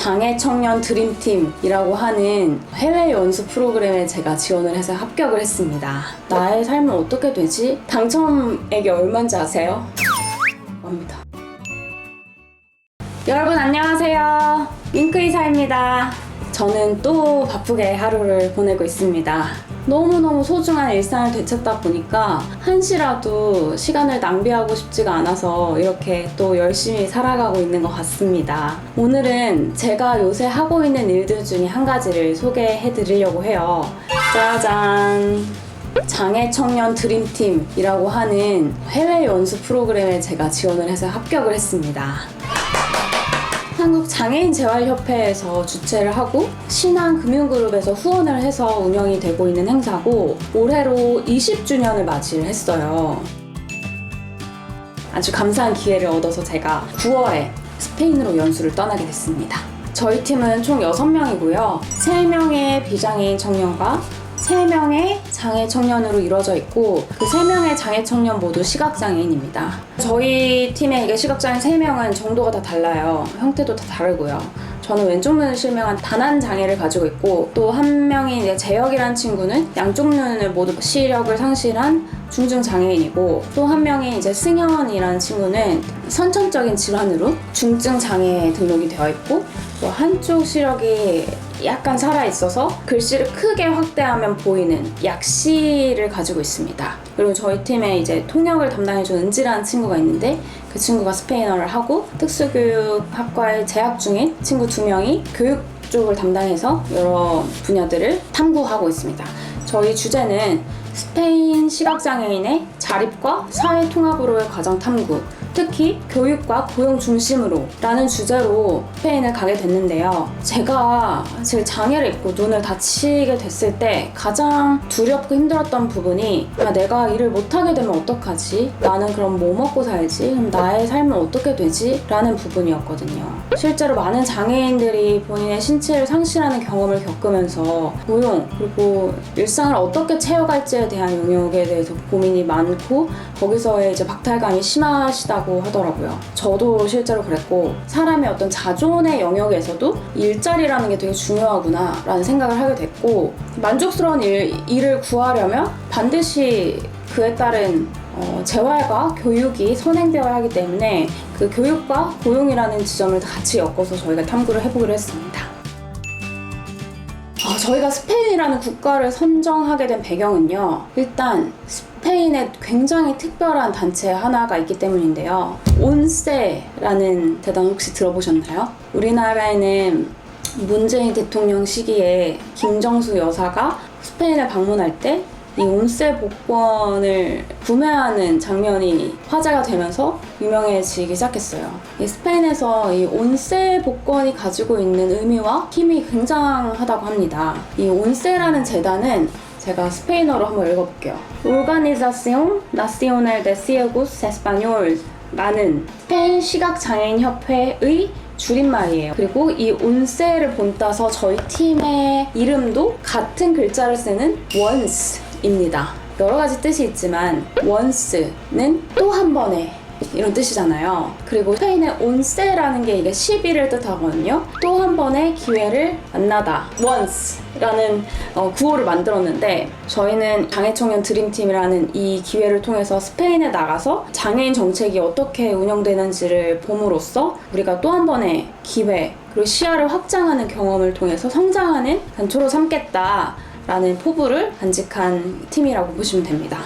장애 청년 드림팀이라고 하는 해외 연수 프로그램에 제가 지원을 해서 합격을 했습니다. 나의 삶은 어떻게 되지? 당첨액이 얼마인지 아세요? 합니다. 여러분 안녕하세요. 윙크의사입니다. 저는 또 바쁘게 하루를 보내고 있습니다. 너무너무 소중한 일상을 되찾다 보니까 한시라도 시간을 낭비하고 싶지가 않아서 이렇게 또 열심히 살아가고 있는 것 같습니다. 오늘은 제가 요새 하고 있는 일들 중에 한 가지를 소개해 드리려고 해요. 짜잔! 장애 청년 드림팀이라고 하는 해외 연수 프로그램에 제가 지원을 해서 합격을 했습니다. 한국장애인재활협회에서 주최를 하고 신한금융그룹에서 후원을 해서 운영이 되고 있는 행사고 올해로 20주년을 맞이를 했어요. 아주 감사한 기회를 얻어서 제가 9월에 스페인으로 연수를 떠나게 됐습니다. 저희 팀은 총 6명이고요. 3명의 비장애인 청년과 3명의 장애 청년으로 이루어져 있고 그 3명의 장애 청년 모두 시각장애인입니다. 저희 팀의 이게 시각장애인 3명은 정도가 다 달라요. 형태도 다 다르고요. 저는 왼쪽 눈을 실명한 단한 장애를 가지고 있고 또 한 명이 이제 재혁이라는 친구는 양쪽 눈을 모두 시력을 상실한 중증 장애인이고 또 한 명이 이제 승현이라는 친구는 선천적인 질환으로 중증 장애에 등록이 되어 있고 또 한쪽 시력이 약간 살아있어서 글씨를 크게 확대하면 보이는 약시를 가지고 있습니다. 그리고 저희 팀에 이제 통역을 담당해준 은지라는 친구가 있는데 그 친구가 스페인어를 하고 특수교육학과에 재학 중인 친구 2명이 교육 쪽을 담당해서 여러 분야들을 탐구하고 있습니다. 저희 주제는 스페인 시각장애인의 자립과 사회 통합으로의 과정 탐구, 특히 교육과 고용 중심으로 라는 주제로 스페인을 가게 됐는데요. 제가 제 장애를 입고 눈을 다치게 됐을 때 가장 두렵고 힘들었던 부분이 내가 일을 못하게 되면 어떡하지? 나는 그럼 뭐 먹고 살지? 그럼 나의 삶은 어떻게 되지? 라는 부분이었거든요. 실제로 많은 장애인들이 본인의 신체를 상실하는 경험을 겪으면서 고용 그리고 일상을 어떻게 채워갈지에 대한 영역에 대해서 고민이 많고 거기서의 이제 박탈감이 심하시다고 하더라고요. 저도 실제로 그랬고 사람의 어떤 자존의 영역에서도 일자리라는 게 되게 중요하구나 라는 생각을 하게 됐고 만족스러운 일을 구하려면 반드시 그에 따른 재활과 교육이 선행되어야 하기 때문에 그 교육과 고용이라는 지점을 같이 엮어서 저희가 탐구를 해보기로 했습니다. 저희가 스페인이라는 국가를 선정하게 된 배경은요. 일단 스페인에 굉장히 특별한 단체 하나가 있기 때문인데요. 온세라는 재단 혹시 들어보셨나요? 우리나라에는 문재인 대통령 시기에 김정수 여사가 스페인을 방문할 때 이 온세 복권을 구매하는 장면이 화제가 되면서 유명해지기 시작했어요. 이 스페인에서 이 온세 복권이 가지고 있는 의미와 힘이 굉장하다고 합니다. 이 온세라는 재단은 제가 스페인어로 한번 읽어볼게요. Organización Nacional de Ciegos Españoles 라는 스페인 시각장애인협회의 줄임말이에요. 그리고 이 온세를 본따서 저희 팀의 이름도 같은 글자를 쓰는 once입니다. 여러 가지 뜻이 있지만 once는 또 한 번에 이런 뜻이잖아요. 그리고 스페인의 온세라는 게 이게 10일을 뜻하거든요. 또 한 번의 기회를 만나다 once라는 구호를 만들었는데 저희는 장애청년 드림팀이라는 이 기회를 통해서 스페인에 나가서 장애인 정책이 어떻게 운영되는지를 봄으로써 우리가 또 한 번의 기회 그리고 시야를 확장하는 경험을 통해서 성장하는 단초로 삼겠다 라는 포부를 간직한 팀이라고 보시면 됩니다.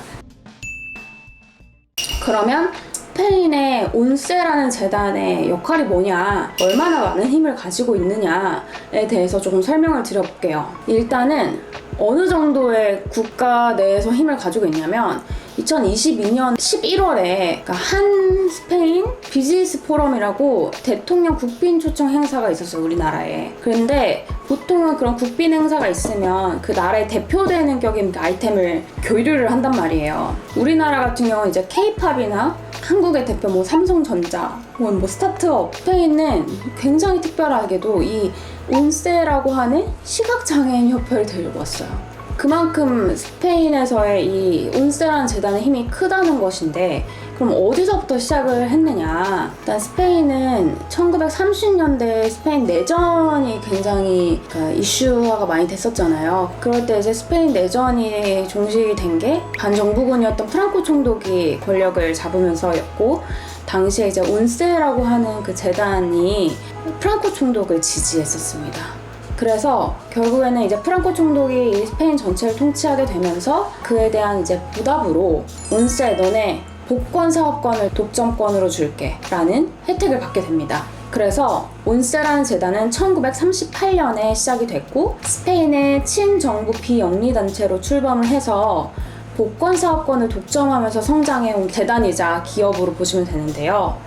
그러면 스페인의 온세라는 재단의 역할이 뭐냐, 얼마나 많은 힘을 가지고 있느냐에 대해서 조금 설명을 드려볼게요. 일단은 어느 정도의 국가 내에서 힘을 가지고 있냐면 2022년 11월에 한 스페인 비즈니스 포럼이라고 대통령 국빈 초청 행사가 있었어요, 우리나라에. 그런데 보통은 그런 국빈 행사가 있으면 그 나라에 대표되는 격인 아이템을 교류를 한단 말이에요. 우리나라 같은 경우는 이제 K-팝이나 한국의 대표 삼성전자, 스타트업. 스페인은 굉장히 특별하게도 이 온세라고 하는 시각장애인 협회를 데리고 왔어요. 그만큼 스페인에서의 이 온세라는 재단의 힘이 크다는 것인데, 그럼 어디서부터 시작을 했느냐? 일단 스페인은 1930년대 스페인 내전이 굉장히 이슈화가 많이 됐었잖아요. 그럴 때 이제 스페인 내전이 종식이 된 게 반정부군이었던 프랑코 총독이 권력을 잡으면서였고, 당시에 이제 온세라고 하는 그 재단이 프랑코 총독을 지지했었습니다. 그래서 결국에는 이제 프랑코 총독이 이 스페인 전체를 통치하게 되면서 그에 대한 이제 부답으로 온세, 너네 복권 사업권을 독점권으로 줄게 라는 혜택을 받게 됩니다. 그래서 온세라는 재단은 1938년에 시작이 됐고, 스페인의 친정부 비영리단체로 출범을 해서 복권 사업권을 독점하면서 성장해온 재단이자 기업으로 보시면 되는데요.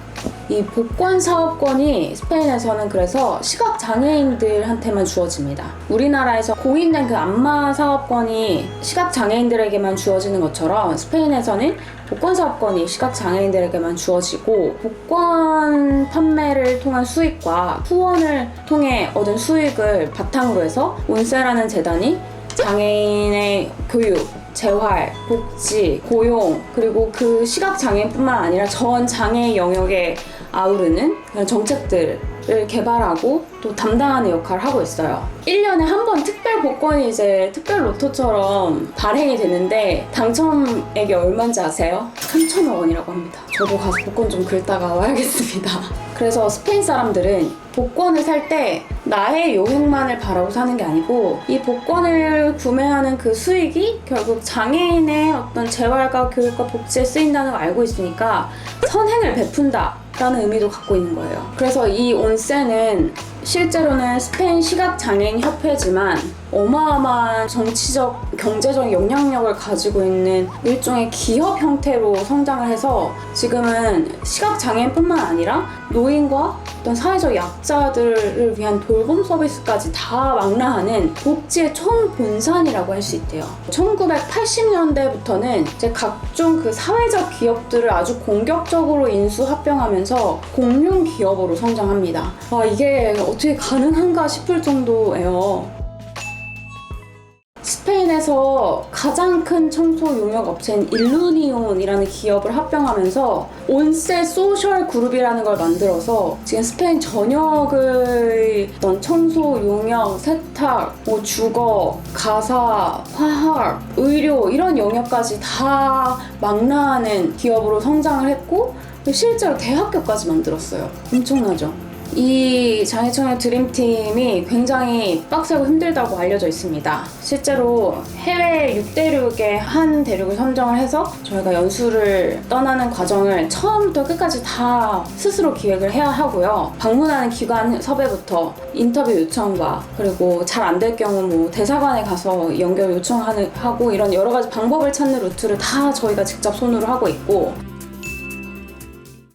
이 복권 사업권이 스페인에서는 그래서 시각장애인들한테만 주어집니다. 우리나라에서 공인된 그 안마 사업권이 시각장애인들에게만 주어지는 것처럼 스페인에서는 복권 사업권이 시각장애인들에게만 주어지고, 복권 판매를 통한 수익과 후원을 통해 얻은 수익을 바탕으로 해서 온세라는 재단이 장애인의 교육, 재활, 복지, 고용, 그리고 그 시각장애인뿐만 아니라 전 장애 영역에 아우르는 그런 정책들을 개발하고 또 담당하는 역할을 하고 있어요. 1년에 한 번 특별 복권이 이제 특별 로또처럼 발행이 되는데, 당첨액이 얼마인지 아세요? 3천억 원이라고 합니다. 저도 가서 복권 좀 긁다가 와야겠습니다. 그래서 스페인 사람들은 복권을 살 때 나의 용익만을 바라고 사는 게 아니고, 이 복권을 구매하는 그 수익이 결국 장애인의 어떤 재활과 교육과 복지에 쓰인다는 걸 알고 있으니까 선행을 베푼다 라는 의미도 갖고 있는 거예요. 그래서 이 온세는 실제로는 스페인 시각장애인 협회지만 어마어마한 정치적, 경제적 영향력을 가지고 있는 일종의 기업 형태로 성장을 해서 지금은 시각장애인뿐만 아니라 노인과 어떤 사회적 약자들을 위한 돌봄 서비스까지 다 망라하는 복지의 총본산이라고 할 수 있대요. 1980년대부터는 이제 각종 그 사회적 기업들을 아주 공격적으로 인수합병하면서 공룡 기업으로 성장합니다. 이게 어떻게 가능한가 싶을 정도예요. 스페인에서 가장 큰 청소 용역 업체인 일루니온이라는 기업을 합병하면서 온세 소셜 그룹이라는 걸 만들어서 지금 스페인 전역의 어떤 청소 용역, 세탁, 주거, 가사, 화학, 의료 이런 영역까지 다 망라하는 기업으로 성장을 했고, 실제로 대학교까지 만들었어요. 엄청나죠? 이 장애청년 드림팀이 굉장히 빡세고 힘들다고 알려져 있습니다. 실제로 해외 6대륙의 한 대륙을 선정을 해서 저희가 연수를 떠나는 과정을 처음부터 끝까지 다 스스로 기획을 해야 하고요. 방문하는 기관 섭외부터 인터뷰 요청과, 그리고 잘 안 될 경우 뭐 대사관에 가서 연결 요청하고 이런 여러 가지 방법을 찾는 루트를 다 저희가 직접 손으로 하고 있고,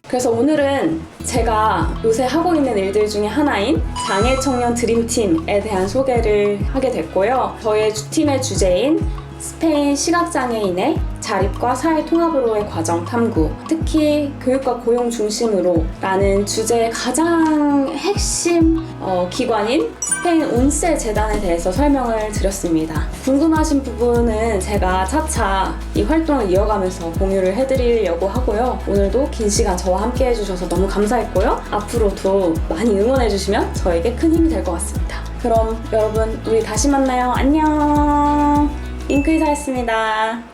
그래서 오늘은 제가 요새 하고 있는 일들 중에 하나인 장애청년 드림팀에 대한 소개를 하게 됐고요. 저의 팀의 주제인 스페인 시각장애인의 자립과 사회 통합으로의 과정 탐구, 특히 교육과 고용 중심으로 라는 주제의 가장 핵심 기관인 스페인 온세 재단에 대해서 설명을 드렸습니다. 궁금하신 부분은 제가 차차 이 활동을 이어가면서 공유를 해드리려고 하고요. 오늘도 긴 시간 저와 함께 해주셔서 너무 감사했고요. 앞으로도 많이 응원해주시면 저에게 큰 힘이 될 것 같습니다. 그럼 여러분, 우리 다시 만나요. 안녕. 잉크이사였습니다.